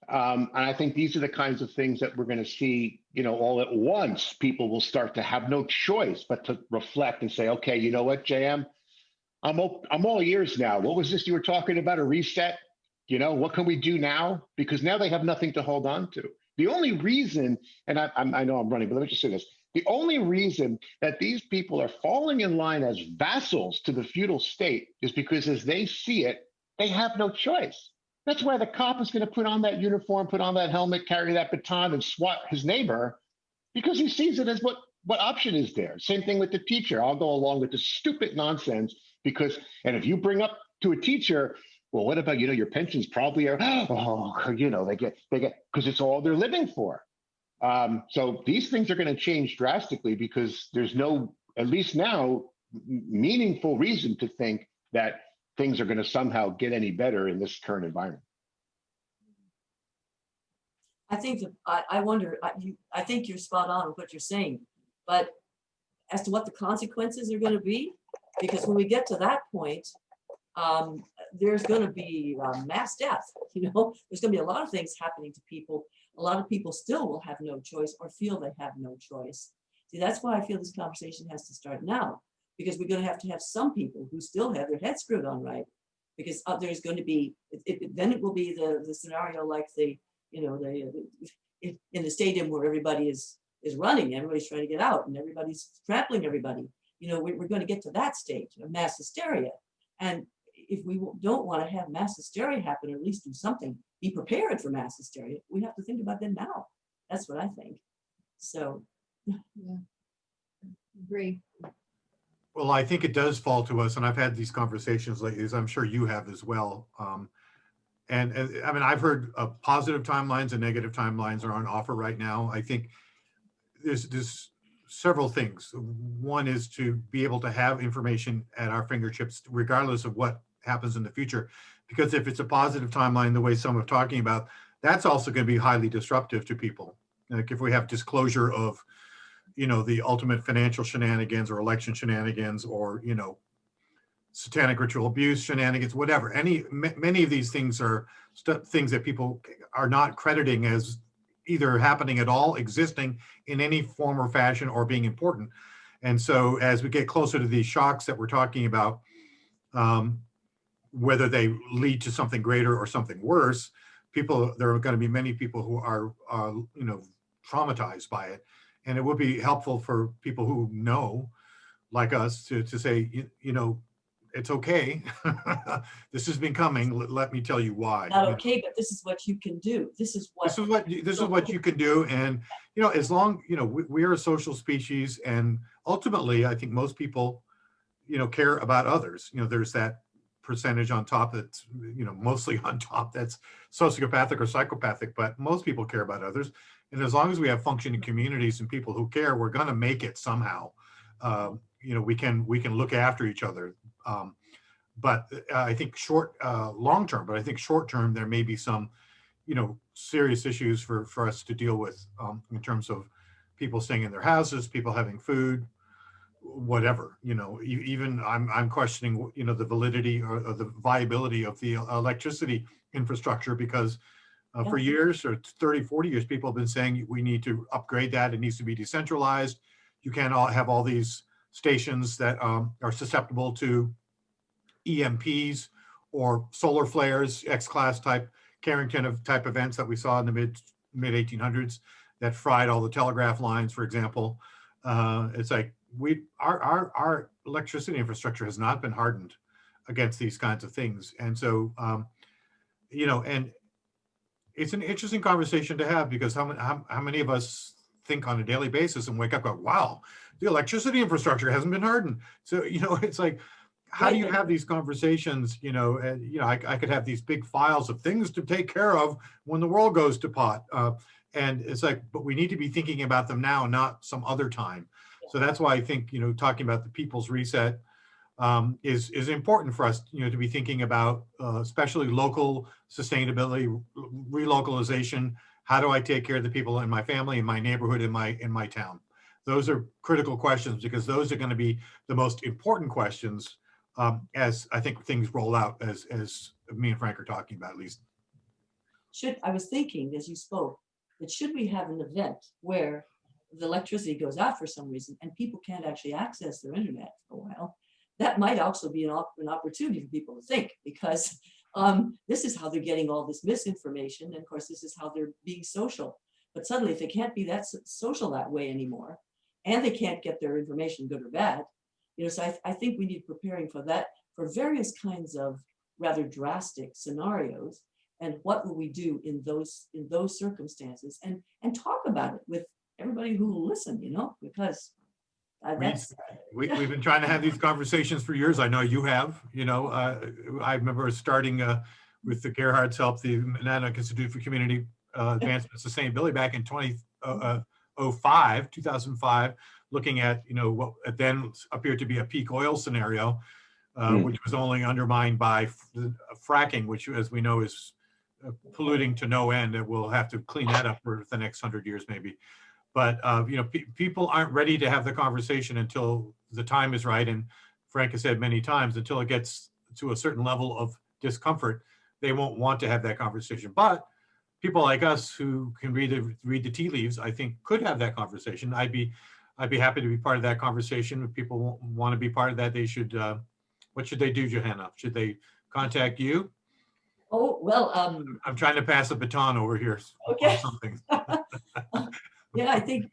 And I think these are the kinds of things that we're going to see, all at once. People will start to have no choice but to reflect and say, okay, you know what, JM, I'm all ears now. What was this you were talking about? A reset? What can we do now? Because now they have nothing to hold on to. The only reason, and I know I'm running, but let me just say this. The only reason that these people are falling in line as vassals to the feudal state is because as they see it, they have no choice. That's why the cop is going to put on that uniform, put on that helmet, carry that baton, and swat his neighbor, because he sees it as what option is there. Same thing with the teacher. I'll go along with the stupid nonsense because, and if you bring up to a teacher, well, what about, your pensions probably are, they get, because it's all they're living for. So these things are going to change drastically because there's no, at least now, meaningful reason to think that things are going to somehow get any better in this current environment. I think that I wonder, I think you're spot on with what you're saying, but as to what the consequences are going to be, because when we get to that point, there's going to be mass death. There's going to be a lot of things happening to people. A lot of people still will have no choice or feel they have no choice. See, that's why I feel this conversation has to start now, because we're going to have some people who still have their heads screwed on right, because there's going to be, then it will be the scenario like in the stadium where everybody is running, everybody's trying to get out and everybody's trampling everybody. We're going to get to that stage of mass hysteria. And if we don't want to have mass hysteria happen, or at least do something, be prepared for mass hysteria, we have to think about that now. That's what I think. So, Yeah, agree. Well, I think it does fall to us, and I've had these conversations lately, as I'm sure you have as well. And I mean, I've heard positive timelines and negative timelines are on offer right now. I think there's several things. One is to be able to have information at our fingertips, regardless of what happens in the future. Because if it's a positive timeline, the way some are talking about, that's also going to be highly disruptive to people. Like if we have disclosure of, the ultimate financial shenanigans or election shenanigans, or, satanic ritual abuse shenanigans, whatever. Many of these things are things that people are not crediting as either happening at all, existing in any form or fashion, or being important. And so as we get closer to these shocks that we're talking about, whether they lead to something greater or something worse, there are going to be many people who are traumatized by it. And it would be helpful for people who know, like us, to say, it's okay. This has been coming. Let me tell you why. not okay, but this is what you can do. This is what you can do. And, as long, we are a social species, and ultimately, I think most people, care about others. There's that percentage on top that's, mostly on top that's sociopathic or psychopathic, but most people care about others. And as long as we have functioning communities and people who care, we're going to make it somehow. We can look after each other. But I think long term, but I think short term, there may be some, serious issues for us to deal with in terms of people staying in their houses, people having food, whatever, even I'm questioning, the validity or the viability of the electricity infrastructure, because for years, or 30, 40 years, people have been saying we need to upgrade that. It needs to be decentralized. You can't have all these stations that are susceptible to EMPs or solar flares, X-class type, Carrington type events that we saw in the mid 1800s that fried all the telegraph lines, for example. It's like our electricity infrastructure has not been hardened against these kinds of things. And so, and it's an interesting conversation to have, because how many of us think on a daily basis and wake up going, wow, the electricity infrastructure hasn't been hardened. So, it's like, how do you have these conversations? And, I could have these big files of things to take care of when the world goes to pot. And it's like, but we need to be thinking about them now, not some other time. So that's why I think, talking about the people's reset is important for us, to be thinking about, especially local sustainability, relocalization, How do I take care of the people in my family, in my neighborhood, in my town? Those are critical questions because those are going to be the most important questions as I think things roll out, as me and Frank are talking about, at least. I was thinking as you spoke, that should we have an event where the electricity goes out for some reason and people can't actually access their internet for a while, that might also be an opportunity for people to think, because this is how they're getting all this misinformation. And of course, this is how they're being social. But suddenly, if they can't be that social that way anymore, and they can't get their information, good or bad, so I think we need preparing for that, for various kinds of rather drastic scenarios. And what will we do in those circumstances, and talk about it with everybody who will listen, because that's. We've been trying to have these conversations for years. I know you have, I remember starting with the Gerhardt's help, the Monadnock Institute for Community Advancement and Sustainability back in 2005, looking at, what then appeared to be a peak oil scenario, which was only undermined by fracking, which, as we know, is polluting to no end. And we'll have to clean that up for the next 100 years, maybe. But, people aren't ready to have the conversation until the time is right. And Frank has said many times, until it gets to a certain level of discomfort, they won't want to have that conversation. But people like us who can read the tea leaves, I think, could have that conversation. I'd be happy to be part of that conversation. If people want to be part of that, they should, what should they do, Johanna? Should they contact you? Oh, well, I'm trying to pass the baton over here. Okay. On something. Yeah, I think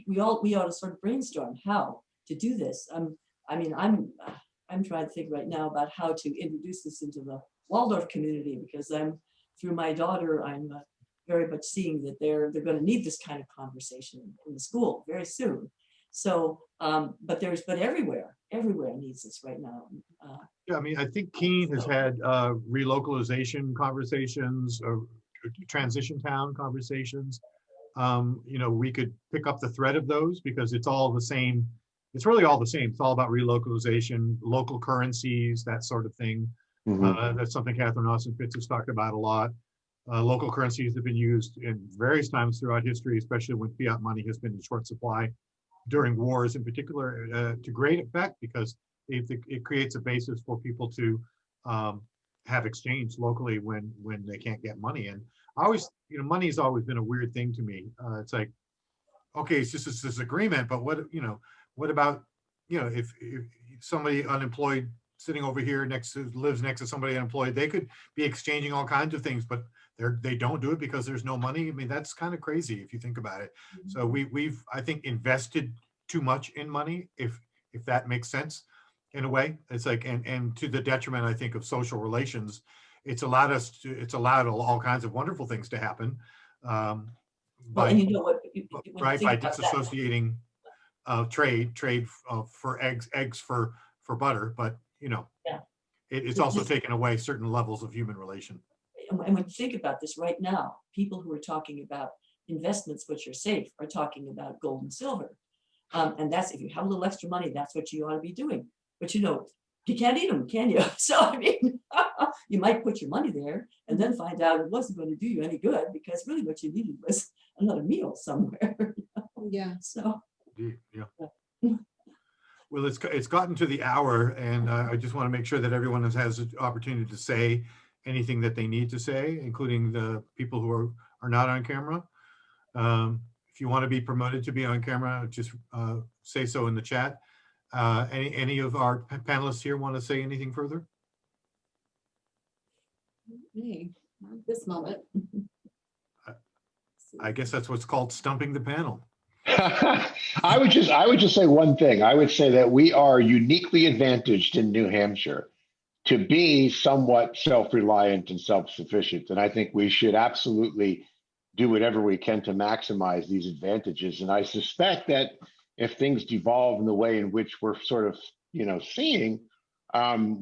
we ought to sort of brainstorm how to do this. I'm trying to think right now about how to introduce this into the Waldorf community, because through my daughter, I'm very much seeing that they're going to need this kind of conversation in the school very soon. So, but everywhere needs this right now. Yeah, I think Keene has had relocalization conversations or transition town conversations. We could pick up the thread of those because it's all the same. It's really all the same. It's all about relocalization, local currencies, that sort of thing. That's something Catherine Austin Fitz has talked about a lot. Local currencies have been used in various times throughout history, especially when fiat money has been in short supply during wars in particular, to great effect, because it creates a basis for people to have exchange locally when they can't get money. And I always, money has always been a weird thing to me. It's like, okay, it's just this agreement, but what about, if somebody unemployed sitting over here lives next to somebody unemployed, they could be exchanging all kinds of things, but they don't do it because there's no money. That's kind of crazy if you think about it. So we've, I think, invested too much in money, if that makes sense in a way. It's like, and to the detriment, I think, of social relations. It's allowed all kinds of wonderful things to happen. By disassociating trade for eggs for butter, but it's also taken away certain levels of human relation. And when you think about this right now, people who are talking about investments which are safe are talking about gold and silver. And that's, if you have a little extra money, that's what you ought to be doing. But you can't eat them, can you? So you might put your money there and then find out it wasn't going to do you any good, because really what you needed was another meal somewhere. Yeah. So. Yeah. Well, it's gotten to the hour, and I just want to make sure that everyone has an opportunity to say anything that they need to say, including the people who are not on camera. If you want to be promoted to be on camera, just say so in the chat. Any of our panelists here want to say anything further? Me, not at this moment. I guess that's what's called stumping the panel. I would just say one thing. I would say that we are uniquely advantaged in New Hampshire to be somewhat self-reliant and self-sufficient. And I think we should absolutely do whatever we can to maximize these advantages. And I suspect that if things devolve in the way in which we're sort of, seeing,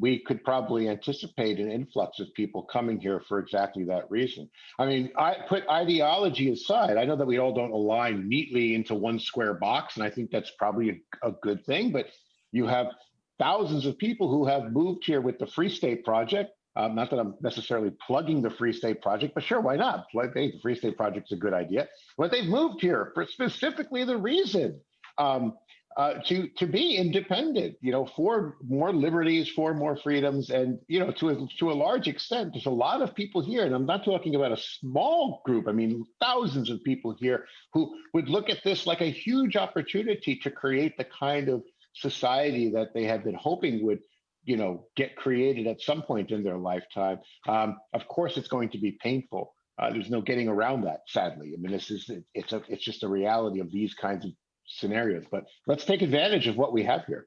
we could probably anticipate an influx of people coming here for exactly that reason. I put ideology aside. I know that we all don't align neatly into one square box, and I think that's probably a good thing, but you have thousands of people who have moved here with the Free State Project. Not that I'm necessarily plugging the Free State Project, but sure, why not? Hey, the Free State Project's a good idea. But they've moved here for specifically the reason to be independent, for more liberties, for more freedoms, and to a large extent, there's a lot of people here, and I'm not talking about a small group. I mean, thousands of people here who would look at this like a huge opportunity to create the kind of society that they have been hoping would get created at some point in their lifetime. Of course, it's going to be painful. There's no getting around that, sadly. I mean, it's just a reality of these kinds of scenarios. But let's take advantage of what we have here.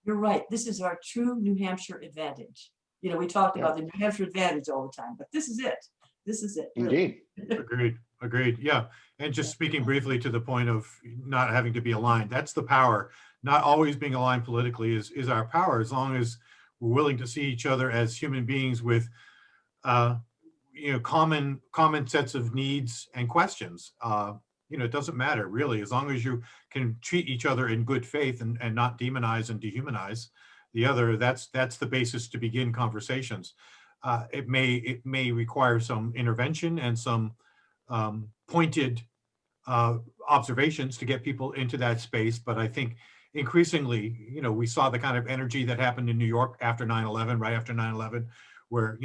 You're right. This is our true New Hampshire advantage. We talked about the New Hampshire advantage all the time, but this is it. This is it. Really. Indeed. Agreed. Yeah. And just speaking briefly to the point of not having to be aligned, that's the power. Not always being aligned politically is our power, as long as we're willing to see each other as human beings with common sets of needs and questions. It doesn't matter really, as long as you can treat each other in good faith and not demonize and dehumanize the other. That's the basis to begin conversations. It may require some intervention and some pointed observations to get people into that space, but I think increasingly, we saw the kind of energy that happened in New York after 9/11, right after 9/11, where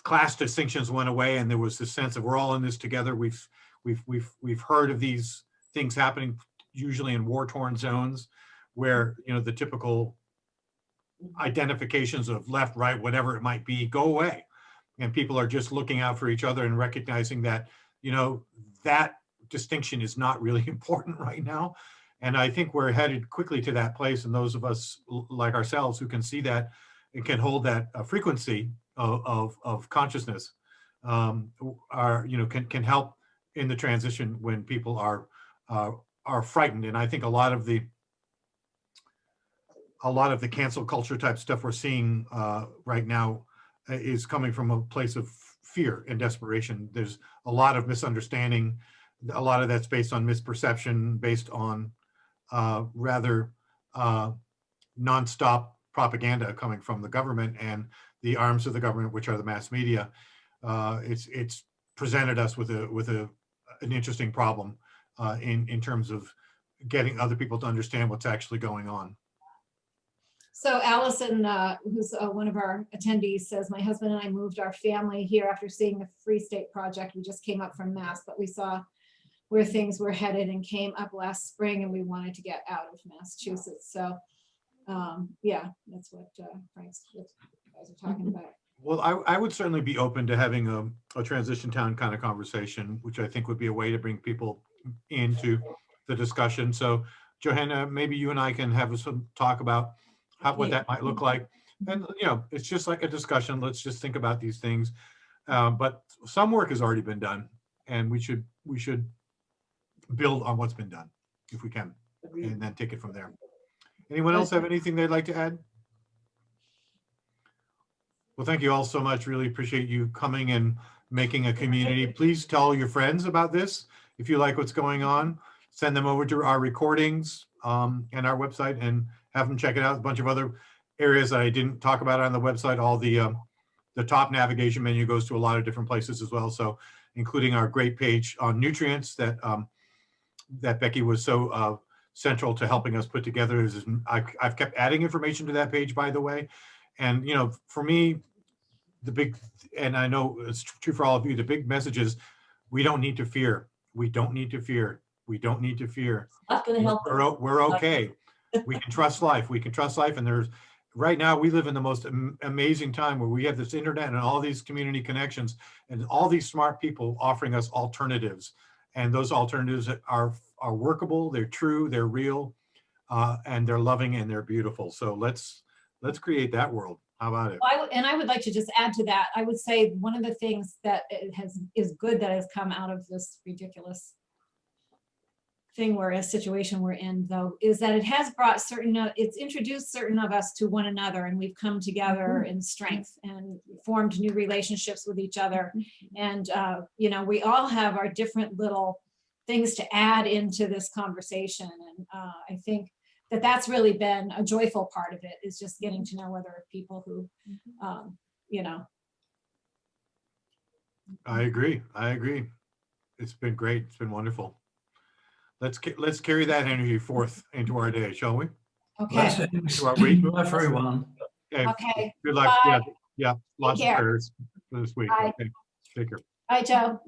class distinctions went away, and there was this sense of we're all in this together. We've heard of these things happening usually in war-torn zones, where the typical identifications of left, right, whatever it might be, go away, and people are just looking out for each other and recognizing that that distinction is not really important right now. And I think we're headed quickly to that place, and those of us like ourselves who can see that and can hold that frequency of consciousness can help in the transition when people are frightened. And I think a lot of the cancel culture type stuff we're seeing right now is coming from a place of fear and desperation. There's a lot of misunderstanding. A lot of that's based on misperception, based on rather nonstop propaganda coming from the government and the arms of the government, which are the mass media. It's presented us with an interesting problem in terms of getting other people to understand what's actually going on. So Allison, who's one of our attendees, says, my husband and I moved our family here after seeing the Free State Project. We just came up from Mass, but we saw where things were headed and came up last spring, and we wanted to get out of Massachusetts. So yeah, that's what Frank's, what you guys are talking about. Well, I would certainly be open to having a transition town kind of conversation, which I think would be a way to bring people into the discussion. So Johanna, maybe you and I can have some talk about what that might look like. And it's just like a discussion. Let's just think about these things. But some work has already been done, and we should build on what's been done if we can, and then take it from there. Anyone else have anything they'd like to add? Well, thank you all so much. Really appreciate you coming and making a community. Please tell your friends about this. If you like what's going on, send them over to our recordings and our website and have them check it out. A bunch of other areas that I didn't talk about on the website. All the top navigation menu goes to a lot of different places as well. So including our great page on nutrients that that Becky was so central to helping us put together. I've kept adding information to that page, by the way. And for me, the big, and I know it's true for all of you, the big message is we don't need to fear. We don't need to fear. We don't need to fear. Not going to help us. We're okay. We can trust life. We can trust life. And there's, right now we live in the most amazing time where we have this internet and all these community connections and all these smart people offering us alternatives. And those alternatives are workable, they're true, they're real, and they're loving and they're beautiful. So let's create that world. How about it? And I would like to just add to that. I would say one of the things that is good that has come out of this ridiculous thing situation we're in, though, is that it has brought it's introduced certain of us to one another, and we've come together in strength and formed new relationships with each other. And we all have our different little things to add into this conversation, and I think that's really been a joyful part of it, is just getting to know other people who you know. I agree. I agree. It's been great. It's been wonderful. Let's carry that energy forth into our day, shall we? Okay, Blessings Well, we- to everyone. okay. Good luck. Bye. Yeah, yeah. Lots of care. prayers for this week. Bye. Okay. Take care. Bye, Joe.